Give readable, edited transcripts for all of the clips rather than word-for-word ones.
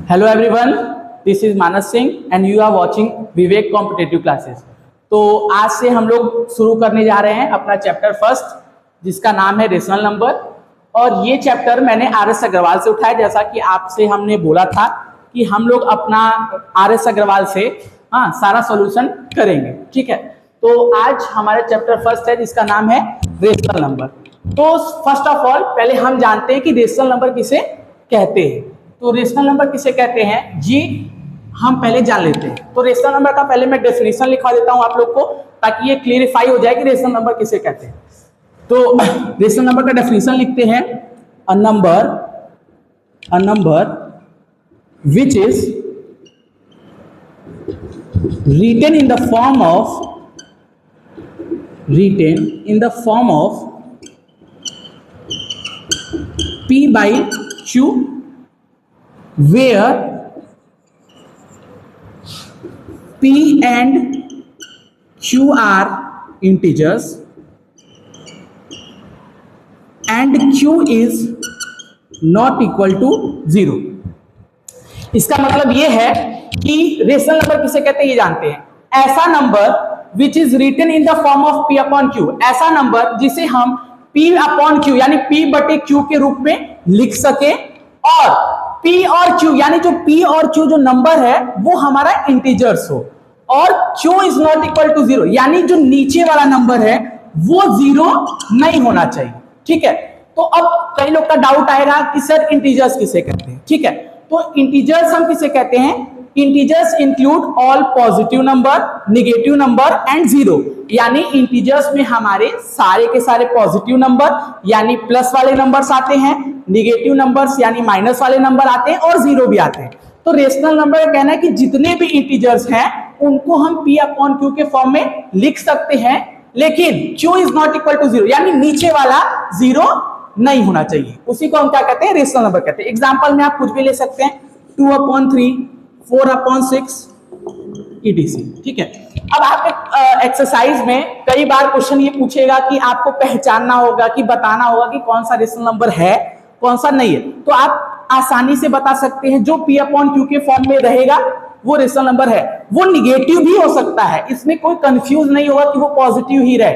Hello everyone, this is Manas Singh and you are watching Vivek competitive classes. तो आज से हम लोग शुरू करने जा रहे हैं अपना चैप्टर फर्स्ट, जिसका नाम है रेशनल नंबर। और ये चैप्टर मैंने आर.एस. अग्रवाल से उठाया, जैसा कि आपसे हमने बोला था कि हम लोग अपना आर.एस. अग्रवाल से सारा सॉल्यूशन करेंगे। ठीक है, तो आज हमारा चैप्टर फर्स्ट है जिसका नाम है रेशनल नंबर। तो फर्स्ट ऑफ ऑल पहले हम जानते हैं कि रेशनल नंबर किसे कहते हैं। तो रेशनल नंबर किसे कहते हैं जी, हम पहले जान लेते हैं। तो रेशनल नंबर का पहले मैं डेफिनेशन लिखवा देता हूं आप लोग को, ताकि ये क्लियरिफाई हो जाए कि रेशनल नंबर किसे कहते हैं। तो रेशनल नंबर का डेफिनेशन लिखते हैं, a number which is written in the form of P by Q, where P and Q are integers and Q is not equal to 0। इसका मतलब ये है कि रेशनल नंबर किसे कहते हैं ये जानते हैं। ऐसा number which is written in the form of P upon Q, ऐसा नंबर जिसे हम P अपॉन Q यानी P बटे Q के रूप में लिख सके, और P और Q यानी जो P और Q जो नंबर है वो हमारा इंटीजर्स हो, और Q is not equal to 0 यानी जो नीचे वाला नंबर है वो 0 नहीं होना चाहिए। ठीक है, तो अब कई लोग का डाउट आएगा कि सर इंटीजर्स किसे कहते हैं। ठीक है, तो इंटीजर्स हम किसे कहते हैं, integers include all positive number, negative number and zero. यानी इंटीजर्स में हमारे सारे के सारे पॉजिटिव नंबर यानी प्लस वाले नंबर्स आते हैं, नेगेटिव नंबर्स यानी माइनस वाले नंबर आते हैं, और जीरो भी आते हैं। तो रेशनल नंबर का कहना है कि जितने भी इंटीजर्स हैं उनको हम P अपॉन Q के फॉर्म में लिख सकते हैं, लेकिन Q is not equal to 0 यानी नीचे वाला 0 नहीं होना चाहिए। उसी को हम क्या कहते हैं, रेशनल नंबर कहते हैं। एग्जांपल में आप कुछ भी ले सकते हैं, 2/3, 4/6 etc। ठीक है, अब आपके एक्सरसाइज में कई बार क्वेश्चन ये पूछेगा कि आपको पहचानना होगा कि बताना होगा कि कौन सा रेशनल नंबर है कौन सा नहीं है। तो आप आसानी से बता सकते हैं जो P अपॉन Q के फॉर्म में रहेगा वो रेशनल नंबर है। वो निगेटिव भी हो सकता है, इसमें कोई कंफ्यूज नहीं होगा कि वो पॉजिटिव ही रहे।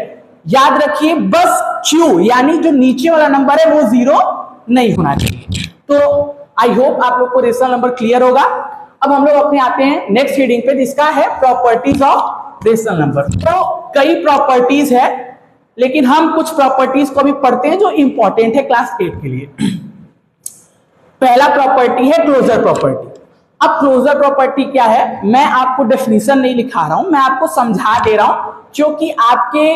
याद रखिए बस Q यानी जो नीचे वाला नंबर है वो 0 नहीं होना चाहिए। तो आई होप आप लोग को रेशनल नंबर क्लियर होगा। अब हम लोग अपने आते हैं नेक्स्ट रीडिंग पे, जिसका है प्रॉपर्टीज ऑफ रेशनल नंबर। तो कई प्रॉपर्टीज है, लेकिन हम कुछ प्रॉपर्टीज को भी पढ़ते हैं जो इंपॉर्टेंट है क्लास 8 के लिए। पहला प्रॉपर्टी है क्लोजर प्रॉपर्टी। अब क्लोजर प्रॉपर्टी क्या है, मैं आपको डेफिनेशन नहीं लिखा रहा हूं, मैं आपको समझा दे रहा हूं, क्योंकि आपके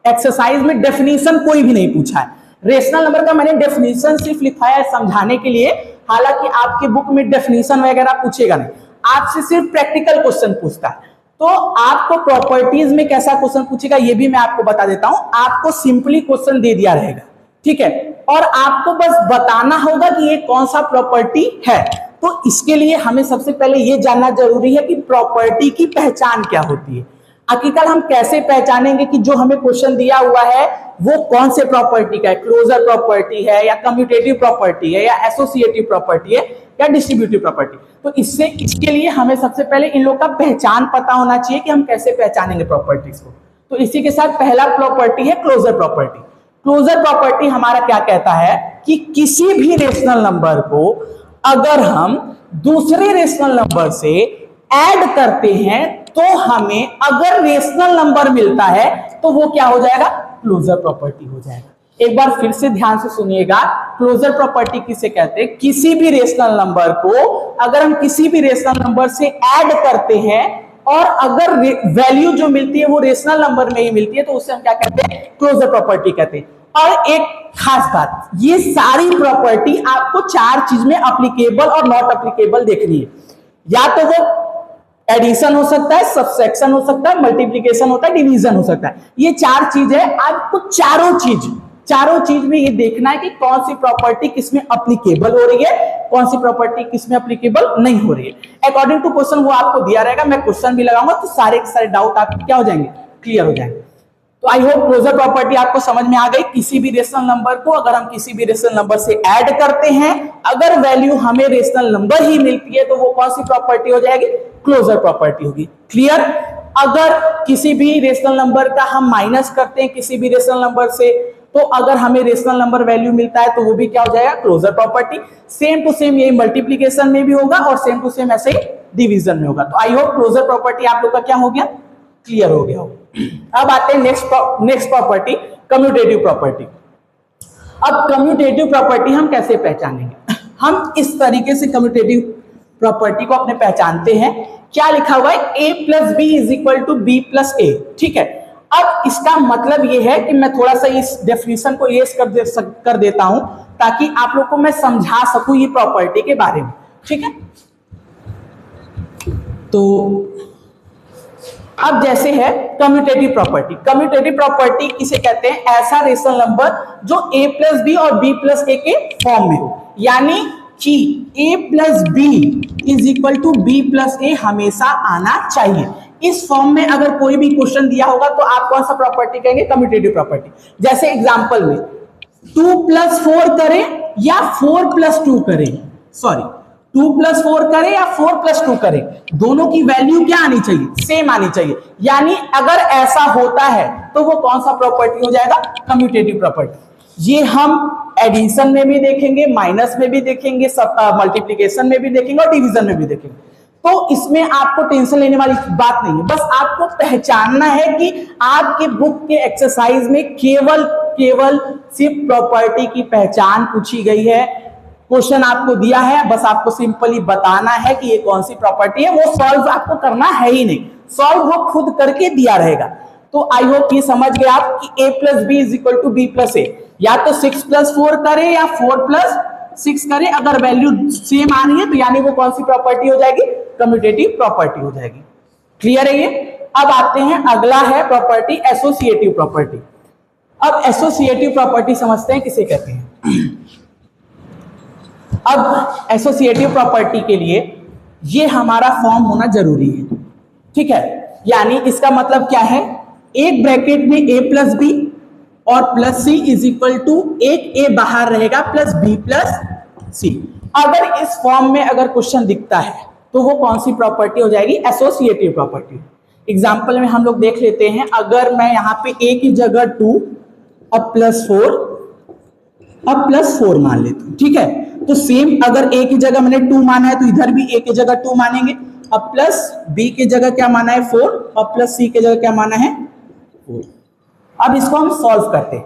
एक्सरसाइज में डेफिनेशन कोई भी नहीं पूछा है। रेशनल नंबर का मैंने डेफिनेशन सिर्फ लिखा है समझाने के लिए, हालांकि आपके बुक में डेफिनेशन वगैरह पूछेगा नहीं, आपसे सिर्फ प्रैक्टिकल क्वेश्चन पूछता है। तो आपको प्रॉपर्टीज में कैसा क्वेश्चन पूछेगा ये भी मैं आपको बता देता हूं। आपको सिंपली क्वेश्चन दे दिया रहेगा, ठीक है, और आपको बस बताना होगा कि ये कौन सा प्रॉपर्टी है। तो इसके लिए हमें सबसे पहले ये जानना जरूरी है कि प्रॉपर्टी की पहचान क्या होती है। आखिरकार हम कैसे पहचानेंगे कि जो हमें क्वेश्चन दिया हुआ है वो कौन से प्रॉपर्टी का है, क्लोजर प्रॉपर्टी है या कम्यूटेटिव प्रॉपर्टी है या एसोसिएटिव प्रॉपर्टी है या डिस्ट्रीब्यूटिव प्रॉपर्टी। तो इसके लिए हमें सबसे पहले इन लोग का पहचान पता होना चाहिए कि हम कैसे पहचानेंगे प्रॉपर्टीज को। तो इसी के साथ पहला प्रॉपर्टी है क्लोजर प्रॉपर्टी। क्लोजर प्रॉपर्टी हमारा क्या कहता है कि किसी भी रेशनल नंबर को अगर हम दूसरे रेशनल नंबर से ऐड करते हैं तो हमें अगर रेशनल नंबर मिलता है तो वो क्या हो जाएगा, क्लोजर प्रॉपर्टी हो जाएगा। एक बार फिर से ध्यान से सुनिएगा, क्लोजर प्रॉपर्टी किसे कहते हैं, किसी भी रेशनल नंबर को अगर हम किसी भी रेशनल नंबर से ऐड करते हैं और अगर वैल्यू जो मिलती है वो रेशनल नंबर में ही मिलती है तो उसे हम क्या कहते हैं, क्लोजर प्रॉपर्टी कहते हैं। और एक खास बात, ये सारी प्रॉपर्टी आपको 4 चीज में एप्लीकेबल और नॉट एप्लीकेबल देखनी है। या तो वो एडिशन हो सकता है, सबसेक्शन हो सकता है, मल्टीप्लिकेशन होता है, डिवीजन हो सकता है। ये 4 चीज है। आपको चारों चीज में ये देखना है कि कौन सी प्रॉपर्टी किसमें एप्लीकेबल हो रही है, कौन सी प्रॉपर्टी किसमें एप्लीकेबल नहीं हो रही है। अकॉर्डिंग टू क्वेश्चन वो आपको दिया रहेगा, मैं क्वेश्चन भी लगाऊंगा तो सारे के सारे डाउट आपके क्या हो जाएंगे, क्लियर हो जाएंगे। तो आई होप क्लोजर प्रॉपर्टी आपको समझ में आ गई। किसी भी रेशनल नंबर को अगर हम किसी भी रेशनल नंबर से ऐड करते हैं, अगर वैल्यू हमें रेशनल नंबर ही मिलती है तो वो कौन सी प्रॉपर्टी हो जाएगी? क्लोजर प्रॉपर्टी होगी। क्लियर? अगर किसी भी रेशनल नंबर का हम माइनस करते हैं किसी भी रेशनल नंबर से, तो अगर हमें रेशनल नंबर वैल्यू मिलता है तो वो भी क्या हो जाएगा? Closure property. Same to same यही मल्टीप्लीकेशन में भी होगा और सेम टू सेम ऐसे ही डिवीजन में होगा। तो आई होप क्लोजर प्रॉपर्टी आप लोग का क्या हो गया? क्लियर हो गया हो। अब आते हैं नेक्स्ट प्रॉपर्टी, कम्यूटेटिव प्रॉपर्टी। अब कम्यूटेटिव प्रॉपर्टी हम कैसे पहचानेंगे? हम इस तरीके से कम्यूटेटिव प्रॉपर्टी को अपने पहचानते हैं। क्या लिखा हुआ है? a plus B is equal to B plus A. ठीक है, अब इसका मतलब ये है कि मैं थोड़ा सा इस डेफिनेशन को इरेज कर देता हूं ताकि आप लोग को मैं समझा सकूं ये प्रॉपर्टी के बारे में। ठीक है, तो अब जैसे है कम्यूटेटिव प्रॉपर्टी। कम्यूटेटिव प्रॉपर्टी किसे कहते हैं? ऐसा रेशनल नंबर जो a प्लस बी और b प्लस ए के फॉर्म में हो, यानी कि a plus B is equal to B plus A हमेशा आना चाहिए। इस फॉर्म में अगर कोई भी क्वेश्चन दिया होगा तो आप कौन सा प्रॉपर्टी कहेंगे? Commutative property. जैसे एग्जांपल में 2 प्लस 4 करें या 4 प्लस 2 करें, सॉरी 2 प्लस 4 करें या 4 प्लस 2 करें, दोनों की वैल्यू क्या आनी चाहिए? सेम आनी चाहिए। यानी अगर ऐसा होता है तो वो कौन सा प्रॉपर्टी हो जाएगा? Commutative property. ये हम एडिशन में भी देखेंगे, माइनस में भी देखेंगे, मल्टीप्लीकेशन में भी देखेंगे और डिवीजन में भी देखेंगे। तो इसमें आपको टेंशन लेने वाली बात नहीं है, बस आपको पहचानना है कि आपके बुक के एक्सरसाइज में केवल सिर्फ प्रॉपर्टी की पहचान पूछी गई है। क्वेश्चन आपको दिया है, बस आपको सिंपली बताना है कि ये कौन सी प्रॉपर्टी है। वो सॉल्व आपको करना है ही नहीं, सॉल्व वो खुद करके दिया रहेगा। तो आई होप ये समझ गए आप कि a plus B is equal to B plus A, या तो 6 प्लस 4 करें या 4 प्लस 6 करें, अगर वैल्यू सेम आ रही है तो यानी वो कौन सी प्रॉपर्टी हो जाएगी? कम्यूटेटिव प्रॉपर्टी हो जाएगी। क्लियर है ये? अब आते हैं, अगला है प्रॉपर्टी एसोसिएटिव प्रॉपर्टी। अब एसोसिएटिव प्रॉपर्टी समझते हैं किसे कहते हैं। अब एसोसिएटिव प्रॉपर्टी के लिए ये हमारा फॉर्म होना जरूरी है। ठीक है, यानी इसका मतलब क्या है? एक ब्रैकेट में a प्लस बी और plus C is equal to एक a बाहर रहेगा प्लस b प्लस सी। अगर इस फॉर्म में अगर क्वेश्चन दिखता है तो वो कौन सी प्रॉपर्टी हो जाएगी? Associative property. एग्जांपल में हम लोग देख लेते हैं, अगर मैं यहाँ पे a की जगह 2 अब प्लस 4 अब प्लस 4 मान लेता हूं। ठीक है, तो सेम अगर a की जगह मैंने 2 माना है तो इधर भी a की जगह 2 मानेंगे। अब प्लस b की जगह क्या माना है? 4 और प्लस c की जगह क्या माना है? 4। अब इसको हम सॉल्व करते हैं,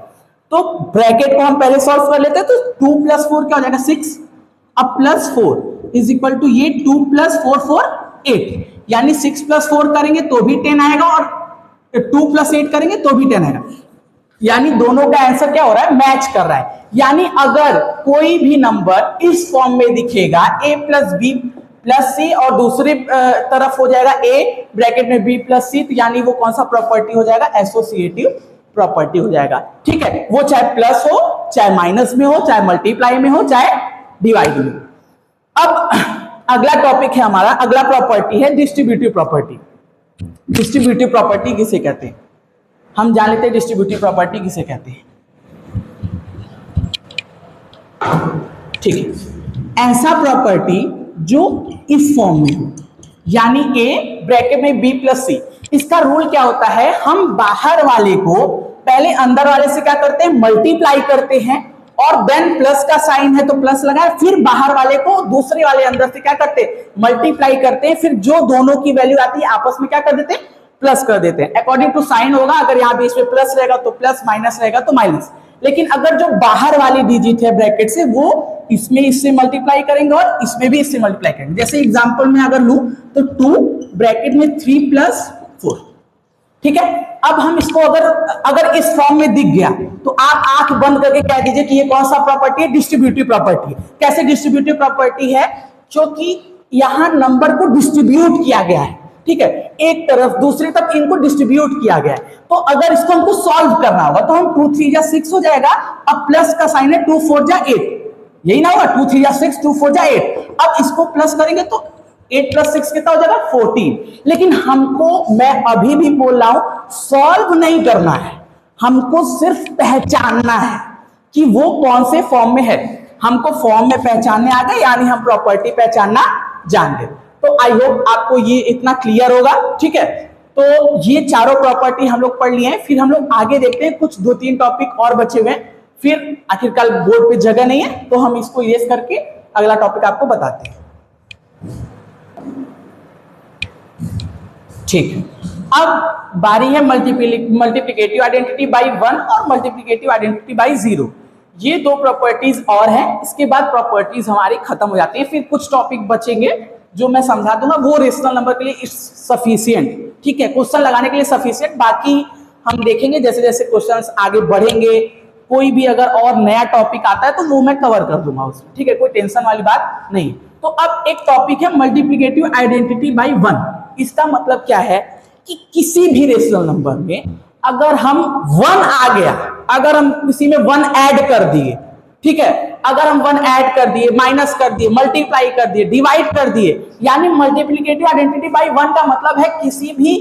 तो ब्रैकेट को हम पहले सॉल्व कर लेते हैं। तो 2 प्लस 4 क्या हो जाएगा? 6। अब प्लस 4 इज इक्वल टू ये 2 प्लस 4 4 8, यानी 6 प्लस 4 करेंगे तो भी 10 आएगा और 2 प्लस 8 करेंगे तो भी 10 आएगा। यानी दोनों का आंसर क्या हो रहा है? मैच कर रहा है। यानी अगर कोई भी नंबर इस फॉर्म में दिखेगा a प्लस बी प्लस सी और दूसरी तरफ हो जाएगा a ब्रैकेट में b प्लस सी, तो यानी वो कौन सा प्रॉपर्टी हो जाएगा? एसोसिएटिव प्रॉपर्टी हो जाएगा। ठीक है, वो चाहे प्लस हो, चाहे माइनस में हो, चाहे मल्टीप्लाई में हो, चाहे डिवाइड में हो। अब अगला टॉपिक है हमारा, अगला प्रॉपर्टी है डिस्ट्रीब्यूटिव प्रॉपर्टी। डिस्ट्रीब्यूटिव प्रॉपर्टी किसे कहते हैं? हम जान लेते हैं डिस्ट्रीब्यूटिव प्रॉपर्टी किसे कहते हैं। ठीक है, ऐसा प्रॉपर्टी जो इस फॉर्म में हो, यानी a ब्रैकेट में b प्लस सी। इसका रूल क्या होता है? हम बाहर वाले को पहले अंदर वाले से क्या करते हैं? मल्टीप्लाई करते हैं और देन प्लस का साइन है तो प्लस लगाए, फिर बाहर वाले को दूसरे वाले अंदर से क्या करते हैं? मल्टीप्लाई करते हैं, फिर जो दोनों की वैल्यू आती है आपस में क्या कर देते हैं? प्लस कर देते हैं। अकॉर्डिंग टू साइन होगा, अगर यहाँ बीच में प्लस रहेगा तो प्लस, माइनस रहेगा तो माइनस। लेकिन अगर जो बाहर वाली डिजिट है ब्रैकेट से, वो इसमें इससे मल्टीप्लाई करेंगे और इसमें भी इससे मल्टीप्लाई करेंगे। जैसे एग्जांपल में अगर लूं तो 2 ब्रैकेट में 3 प्लस 4। ठीक है, अब हम इसको अगर इस फॉर्म में दिख गया तो आप आंख बंद करके कह दीजिए कि ये कौन सा प्रॉपर्टी है? Distributive property. कैसे डिस्ट्रीब्यूटिव प्रॉपर्टी है? क्योंकि यहां नंबर को डिस्ट्रीब्यूट किया गया है। ठीक है, एक तरफ दूसरी तरफ इनको डिस्ट्रीब्यूट किया गया है। तो अगर इसको हमको सॉल्व करना होगा तो हम 2 3 जा 6 हो जाएगा। अब प्लस का साइन है, 2 4 जा 8, यही ना होगा? 2 3 जा 6, 2 4 जा 8। अब इसको प्लस करेंगे तो 8 प्लस 6 कितना हो जाएगा? 14। लेकिन हमको, मैं अभी भी बोल रहा हूं, सॉल्व नहीं करना है, हमको सिर्फ पहचानना है कि वो कौन से फॉर्म में है। हमको फॉर्म में पहचानने आ गए, यानी हम प्रॉपर्टी पहचानना जान गए। तो आई होप आपको ये इतना क्लियर होगा, ठीक है। तो ये चारों प्रॉपर्टी हम लोग पढ़ लिए हैं। फिर हम लोग आगे देखते हैं, कुछ 2-3 टॉपिक और बचे हुए हैं। फिर आखिरकार बोर्ड पे जगह नहीं है तो हम इसको इरेज करके अगला टॉपिक आपको बताते हैं, ठीक है। अब बारी है मल्टीप्लिकेटिव आइडेंटिटी बाई 1 और मल्टीप्लिकेटिव आइडेंटिटी बाई 0। ये दो प्रॉपर्टीज और हैं, इसके बाद प्रॉपर्टीज हमारी खत्म हो जाती है। फिर कुछ टॉपिक बचेंगे जो मैं समझा दूंगा, वो रेशनल नंबर के लिए इट्स सफिशिएंट, ठीक है, क्वेश्चन लगाने के लिए सफिशिएंट। बाकी हम देखेंगे जैसे जैसे क्वेश्चंस आगे बढ़ेंगे, कोई भी अगर और नया टॉपिक आता है तो वो मैं कवर कर दूंगा उसमें, ठीक है, कोई टेंशन वाली बात नहीं। तो अब एक टॉपिक है मल्टीप्लिकेटिव आइडेंटिटी बाई 1। इसका मतलब क्या है कि किसी भी रेशनल नंबर में अगर हम 1 आ गया, अगर हम किसी में 1 ऐड कर दिए, ठीक है, अगर हम 1 ऐड कर दिए, माइनस कर दिए, मल्टीप्लाई कर दिए, डिवाइड कर दिए, यानी मल्टीप्लिकेटिव आइडेंटिटी बाई 1 का मतलब है किसी भी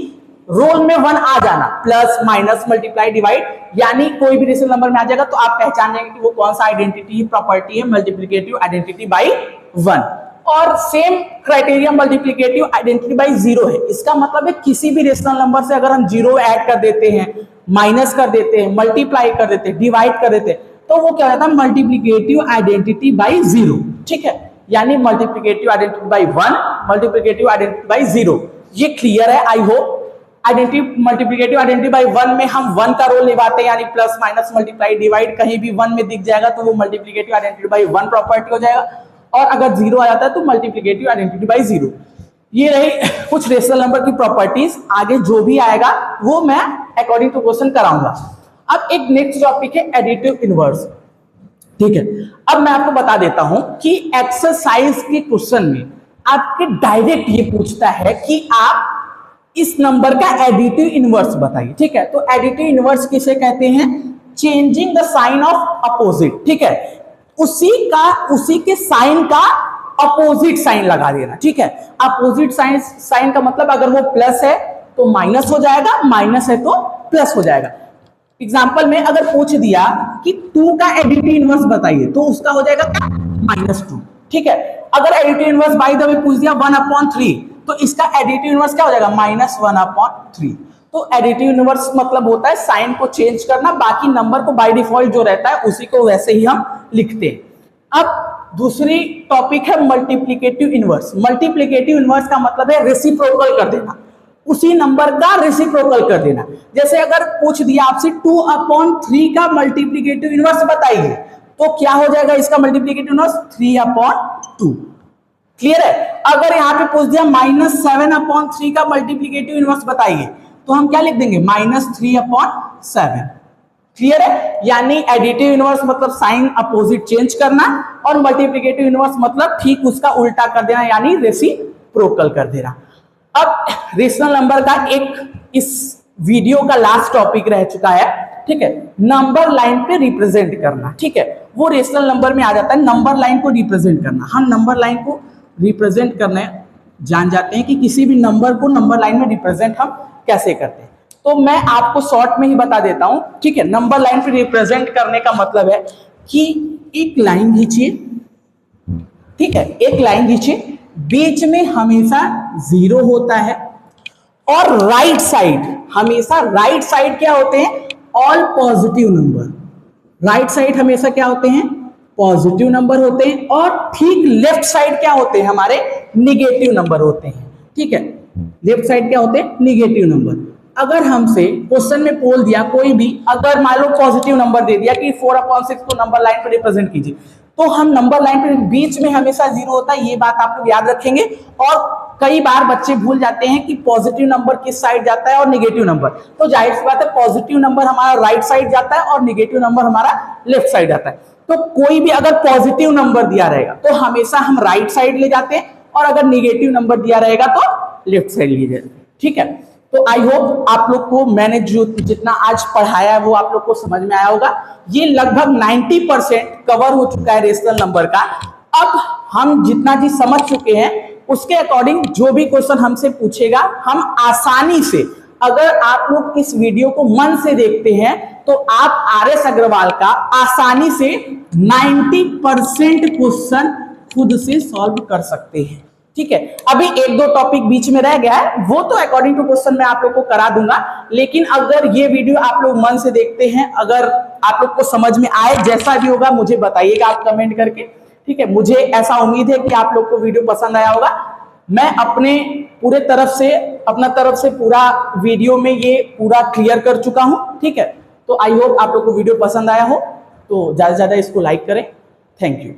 रोल में 1 आ जाना, प्लस माइनस मल्टीप्लाई डिवाइड, यानी कोई भी रेशनल नंबर में आ जाएगा तो आप पहचान जाएंगे कि वो कौन सा आइडेंटिटी प्रॉपर्टी है, मल्टीप्लिकेटिव आइडेंटिटी बाई 1। और same criteria multiplicative identity by 0 है। इसका मतलब है किसी भी रेशनल नंबर से अगर हम 0 ऐड कर देते हैं, माइनस कर देते हैं, मल्टीप्लाई कर देते हैं, डिवाइड कर देते हैं, तो वो क्या होता है, मल्टीप्लिकेटिव आइडेंटिटी बाई 0, ठीक है, यानी multiplicative identity by 1, multiplicative identity by 0। ये क्लियर है, I hope. Multiplicative identity by 1 में हम 1 का रोल निभाते हैं, यानी प्लस माइनस मल्टीप्लाई डिवाइड कहीं भी 1 में दिख जाएगा तो वो मल्टीप्लिकेटिव आइडेंटिटी बाई 1 प्रॉपर्टी हो जाएगा। और अगर 0 आ जाता है तो मल्टीप्लिकेटिव आइडेंटिटी बाई 0। ये रही कुछ रेशनल नंबर की प्रॉपर्टीज। आगे जो भी आएगा वो मैं अकॉर्डिंग टू क्वेश्चन कराऊंगा। अब एक नेक्स्ट टॉपिक है एडिटिव इनवर्स, ठीक है। अब मैं आपको बता देता हूं कि एक्सरसाइज के क्वेश्चन में आपके डायरेक्ट ये पूछता है कि आप इस नंबर का एडिटिव इनवर्स बताइए, ठीक है। तो एडिटिव इनवर्स किसे कहते हैं, changing the sign of opposite, ठीक है, उसी के साइन का अपोजिट साइन लगा देना, ठीक है। अपोजिट साइन का मतलब अगर वो प्लस है तो माइनस हो जाएगा, माइनस है तो प्लस हो जाएगा। एग्जांपल में अगर पूछ दिया कि 2 का एडिटिव इनवर्स बताइए तो उसका हो जाएगा क्या, -2, ठीक है। अगर additive inverse by the way पूछ दिया 1/3 तो इसका एडिटिव इनवर्स क्या हो जाएगा, -1/3। तो एडिटिव इनवर्स मतलब होता है साइन को चेंज करना, बाकी नंबर को बाय डिफॉल्ट जो रहता है उसी को वैसे ही हम लिखते हैं। अब दूसरी टॉपिक है मल्टीप्लिकेटिव इनवर्स। मल्टीप्लिकेटिव इनवर्स का मतलब है रेसिप्रोकल कर देना, उसी नंबर का रेसिप्रोकल कर देना। जैसे अगर पूछ दिया आपसे 2/3 का मल्टीप्लिकेटिव इनवर्स बताइए तो क्या हो जाएगा इसका मल्टीप्लिकेटिव इनवर्स, 3/2। क्लियर है। अगर यहाँ पे पूछ दिया -7/3 का मल्टीप्लिकेटिव इनवर्स बताइए तो हम क्या लिख देंगे, -3/7। क्लियर है। यानी एडिटिव इनवर्स मतलब साइन अपोजिट चेंज करना, और मल्टीप्लिकेटिव इनवर्स मतलब ठीक उसका उल्टा कर देना, यानी रेसिप्रोकल कर देना। अब रेशनल नंबर का एक इस वीडियो का लास्ट टॉपिक रह चुका है, ठीक है, नंबर लाइन पे रिप्रेजेंट करना, ठीक है। वो रेशनल नंबर में आ जाता है नंबर लाइन को रिप्रेजेंट करना। हम नंबर लाइन को रिप्रेजेंट करने जान जाते हैं कि किसी भी नंबर को नंबर लाइन में रिप्रेजेंट हम कैसे करते हैं। तो मैं आपको शॉर्ट में ही बता देता हूं, ठीक है। नंबर लाइन पे रिप्रेजेंट करने का मतलब है कि एक लाइन खींचिए, ठीक है, एक लाइन खींचिए, बीच में हमेशा 0 होता है, और राइट साइड हमेशा, राइट साइड क्या होते हैं, all positive number. Right side हमेशा क्या होते हैं, पॉजिटिव नंबर होते हैं, और ठीक लेफ्ट साइड क्या होते हैं, हमारे निगेटिव नंबर होते हैं, ठीक है। लेफ्ट साइड क्या होते हैं, निगेटिव नंबर। अगर हमसे क्वेश्चन में बोल दिया कोई भी, अगर मान लो पॉजिटिव नंबर दे दिया कि 4/6 को नंबर लाइन पर रिप्रेजेंट कीजिए, तो हम नंबर लाइन पर बीच में हमेशा 0 होता है, ये बात आप लोग याद रखेंगे। और कई बार बच्चे भूल जाते हैं कि पॉजिटिव नंबर किस साइड जाता है और निगेटिव नंबर। तो जाहिर सी बात है पॉजिटिव नंबर हमारा राइट साइड जाता है और निगेटिव नंबर हमारा लेफ्ट साइड जाता है। तो कोई भी अगर पॉजिटिव नंबर दिया रहेगा तो हमेशा हम राइट साइड ले जाते हैं, और अगर निगेटिव नंबर दिया रहेगा तो लेफ्ट साइड ले जाते हैं, ठीक है। तो आई होप आप लोग को मैंने जो जितना आज पढ़ाया है वो आप लोग को समझ में आया होगा। ये लगभग 90% कवर हो चुका है रेशनल नंबर का। अब हम जितना चीज समझ चुके हैं उसके अकॉर्डिंग जो भी क्वेश्चन हमसे पूछेगा हम आसानी से अगर आप लोग इस वीडियो को मन से देखते हैं तो आप आर.एस. अग्रवाल का आसानी से 90% क्वेश्चन खुद से सॉल्व कर सकते हैं। ठीक है, अभी एक दो टॉपिक बीच में रह गया है, वो तो अकॉर्डिंग टू क्वेश्चन मैं आप लोग को करा दूंगा। लेकिन अगर ये वीडियो आप लोग मन से देखते हैं, अगर आप लोग को समझ में आए, जैसा भी होगा मुझे बताइएगा आप कमेंट करके। ठीक है, मुझे ऐसा उम्मीद है कि आप लोग को वीडियो पसंद आया होगा। मैं अपने अपना तरफ से पूरा वीडियो में ये पूरा क्लियर कर चुका हूं। ठीक है, तो आई होप आप लोग को वीडियो पसंद आया हो, तो ज्यादा से ज्यादा इसको लाइक करें। Thank you.